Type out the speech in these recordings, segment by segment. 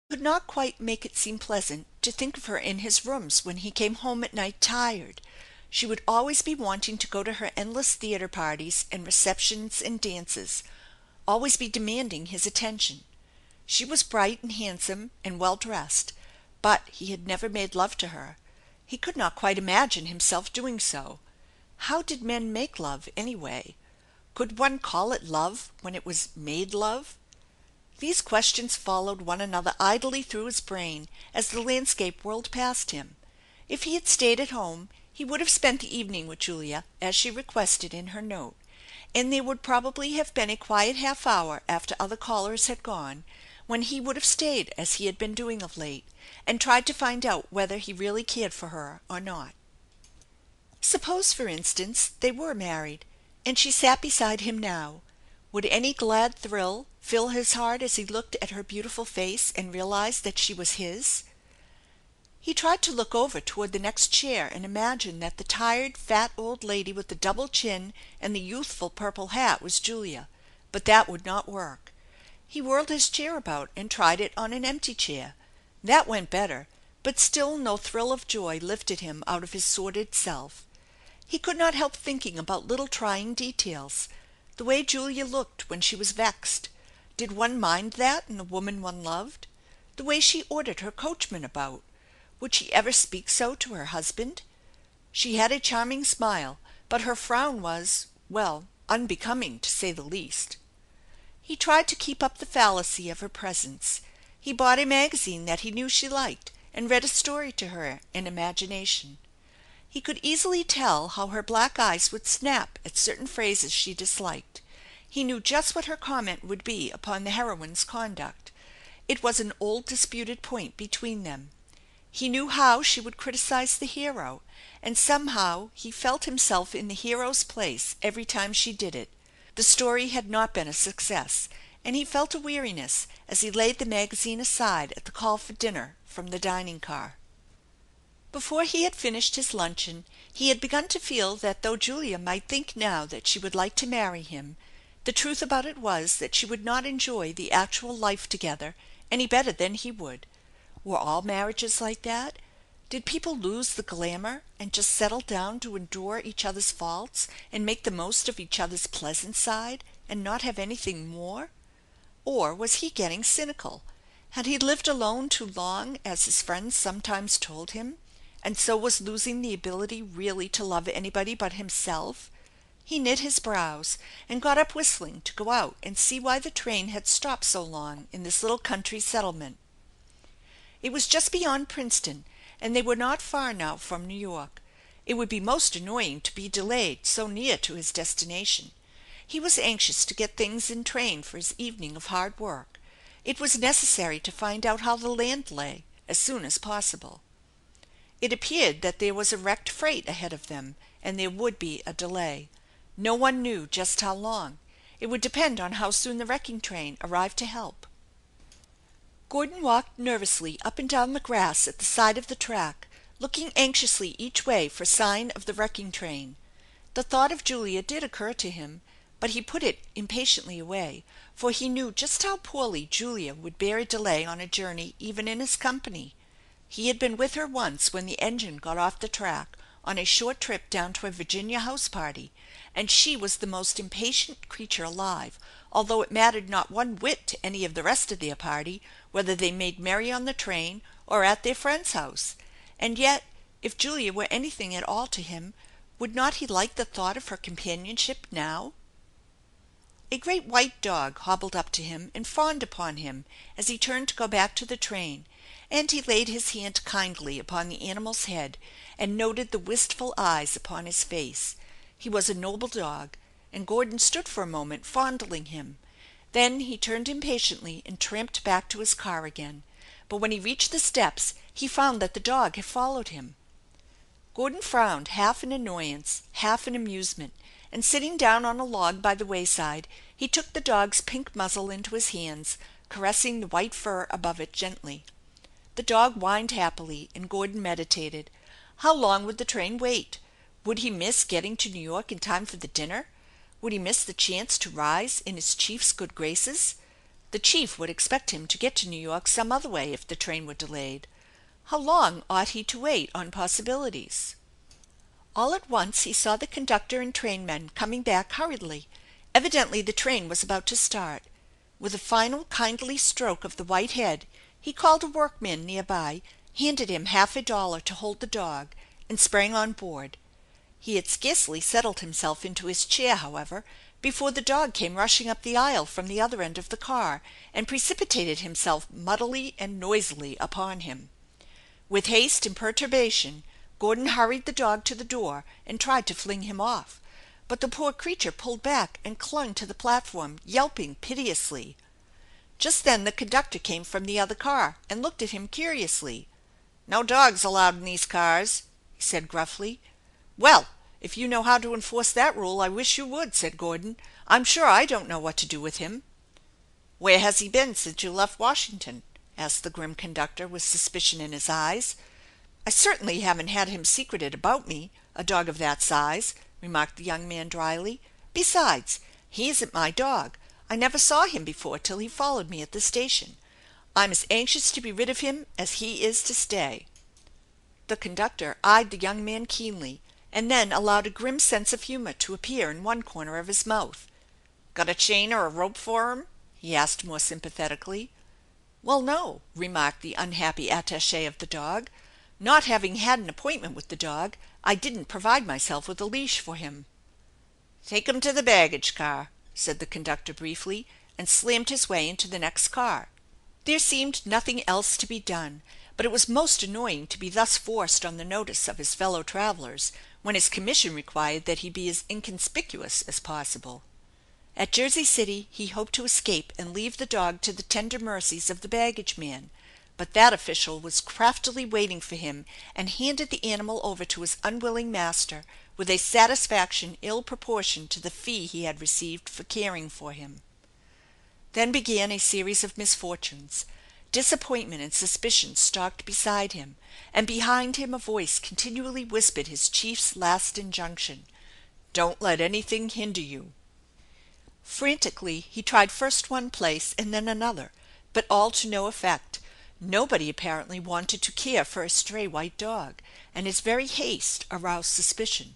Could not quite make it seem pleasant to think of her in his rooms when he came home at night tired. She would always be wanting to go to her endless theatre parties and receptions and dances, always be demanding his attention. She was bright and handsome and well dressed, but he had never made love to her. He could not quite imagine himself doing so. How did men make love, anyway? Could one call it love when it was made love? These questions followed one another idly through his brain as the landscape whirled past him. If he had stayed at home he would have spent the evening with Julia, as she requested in her note, and there would probably have been a quiet half hour after other callers had gone, when he would have stayed as he had been doing of late, and tried to find out whether he really cared for her or not. Suppose, for instance, they were married, and she sat beside him now. Would any glad thrill fill his heart as he looked at her beautiful face and realized that she was his? He tried to look over toward the next chair and imagine that the tired, fat old lady with the double chin and the youthful purple hat was Julia, but that would not work. He whirled his chair about and tried it on an empty chair. That went better, but still no thrill of joy lifted him out of his sordid self. He could not help thinking about little trying details. The way Julia looked when she was vexed. Did one mind that in the woman one loved? The way she ordered her coachman about. Would she ever speak so to her husband? She had a charming smile, but her frown was, well, unbecoming, to say the least. He tried to keep up the fallacy of her presence. He bought a magazine that he knew she liked and read a story to her in imagination. He could easily tell how her black eyes would snap at certain phrases she disliked. He knew just what her comment would be upon the heroine's conduct. It was an old disputed point between them. He knew how she would criticize the hero, and somehow he felt himself in the hero's place every time she did it. The story had not been a success, and he felt a weariness as he laid the magazine aside at the call for dinner from the dining car. Before he had finished his luncheon he had begun to feel that though Julia might think now that she would like to marry him, the truth about it was that she would not enjoy the actual life together any better than he would. Were all marriages like that? Did people lose the glamour and just settle down to endure each other's faults and make the most of each other's pleasant side and not have anything more? Or was he getting cynical? Had he lived alone too long, as his friends sometimes told him, and so was losing the ability really to love anybody but himself? He knit his brows and got up whistling to go out and see why the train had stopped so long in this little country settlement. It was just beyond Princeton, and they were not far now from New York. It would be most annoying to be delayed so near to his destination. He was anxious to get things in train for his evening of hard work. It was necessary to find out how the land lay as soon as possible. It appeared that there was a wrecked freight ahead of them, and there would be a delay. No one knew just how long. It would depend on how soon the wrecking train arrived to help. Gordon walked nervously up and down the grass at the side of the track, looking anxiously each way for sign of the wrecking train. The thought of Julia did occur to him, but he put it impatiently away, for he knew just how poorly Julia would bear a delay on a journey even in his company. He had been with her once when the engine got off the track on a short trip down to a Virginia house party, and she was the most impatient creature alive, although it mattered not one whit to any of the rest of their party whether they made merry on the train or at their friend's house. And yet, if Julia were anything at all to him, would not he like the thought of her companionship now? A great white dog hobbled up to him and fawned upon him as he turned to go back to the train, and he laid his hand kindly upon the animal's head and noted the wistful eyes upon his face. He was a noble dog, and Gordon stood for a moment fondling him. Then he turned impatiently and tramped back to his car again. But when he reached the steps he found that the dog had followed him. Gordon frowned, half in annoyance, half in amusement, and sitting down on a log by the wayside he took the dog's pink muzzle into his hands, caressing the white fur above it gently. The dog whined happily, and Gordon meditated. How long would the train wait? Would he miss getting to New York in time for the dinner? Would he miss the chance to rise in his chief's good graces? The chief would expect him to get to New York some other way if the train were delayed. How long ought he to wait on possibilities? All at once he saw the conductor and trainmen coming back hurriedly. Evidently the train was about to start. With a final kindly stroke of the white head, he called a workman near by, handed him $50 to hold the dog, and sprang on board. He had scarcely settled himself into his chair, however, before the dog came rushing up the aisle from the other end of the car and precipitated himself muddily and noisily upon him. With haste and perturbation, Gordon hurried the dog to the door and tried to fling him off, but the poor creature pulled back and clung to the platform, yelping piteously. Just then the conductor came from the other car and looked at him curiously. " No dogs allowed in these cars," he said gruffly. "Well, if you know how to enforce that rule, I wish you would," said Gordon. " I'm sure I don't know what to do with him." " Where has he been since you left Washington ?" asked the grim conductor with suspicion in his eyes. " I certainly haven't had him secreted about me, a dog of that size," remarked the young man dryly. " Besides, he isn't my dog. I never saw him before till he followed me at the station. I'm as anxious to be rid of him as he is to stay." The conductor eyed the young man keenly, and then allowed a grim sense of humor to appear in one corner of his mouth. " Got a chain or a rope for him ?" he asked more sympathetically. " Well, no," remarked the unhappy attache of the dog. " Not having had an appointment with the dog, I didn't provide myself with a leash for him." " Take him to the baggage car," said the conductor briefly, and slammed his way into the next car. There seemed nothing else to be done, but it was most annoying to be thus forced on the notice of his fellow travelers when his commission required that he be as inconspicuous as possible. At Jersey City he hoped to escape and leave the dog to the tender mercies of the baggage man, but that official was craftily waiting for him and handed the animal over to his unwilling master with a satisfaction ill proportioned to the fee he had received for caring for him. Then began a series of misfortunes. Disappointment and suspicion stalked beside him, and behind him a voice continually whispered his chief's last injunction: "Don't let anything hinder you." Frantically he tried first one place and then another, but all to no effect. Nobody apparently wanted to care for a stray white dog, and his very haste aroused suspicion.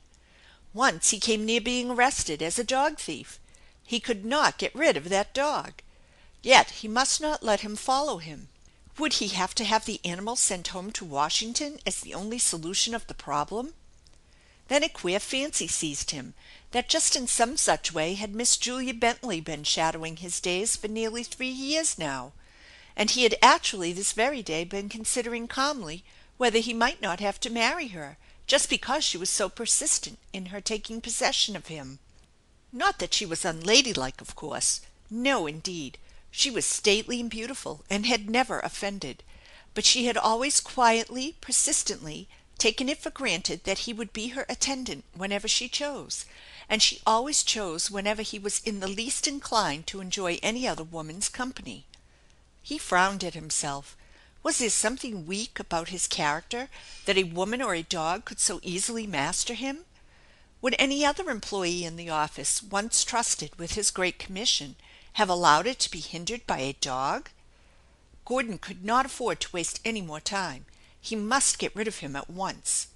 Once he came near being arrested as a dog thief. He could not get rid of that dog. Yet he must not let him follow him. Would he have to have the animal sent home to Washington as the only solution of the problem? Then a queer fancy seized him that just in some such way had Miss Julia Bentley been shadowing his days for nearly 3 years now, and he had actually this very day been considering calmly whether he might not have to marry her just because she was so persistent in her taking possession of him. Not that she was unladylike, of course. No, indeed. She was stately and beautiful and had never offended, but she had always quietly, persistently taken it for granted that he would be her attendant whenever she chose, and she always chose whenever he was in the least inclined to enjoy any other woman's company. He frowned at himself. Was there something weak about his character that a woman or a dog could so easily master him? Would any other employee in the office, once trusted with his great commission, have allowed it to be hindered by a dog? Gordon could not afford to waste any more time. He must get rid of him at once.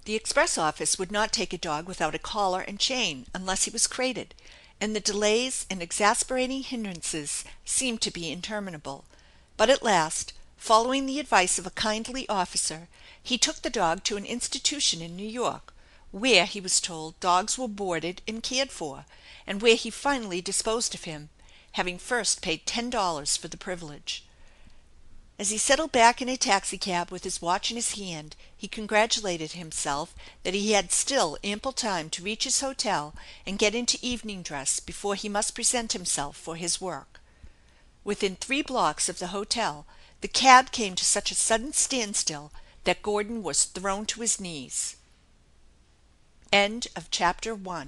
The express office would not take a dog without a collar and chain unless he was crated, and the delays and exasperating hindrances seemed to be interminable. But at last, following the advice of a kindly officer, he took the dog to an institution in New York, where, he was told, dogs were boarded and cared for, and where he finally disposed of him, having first paid $10 for the privilege. As he settled back in a taxicab with his watch in his hand he congratulated himself that he had still ample time to reach his hotel and get into evening dress before he must present himself for his work. Within 3 blocks of the hotel the cab came to such a sudden standstill that Gordon was thrown to his knees. Chapter 2.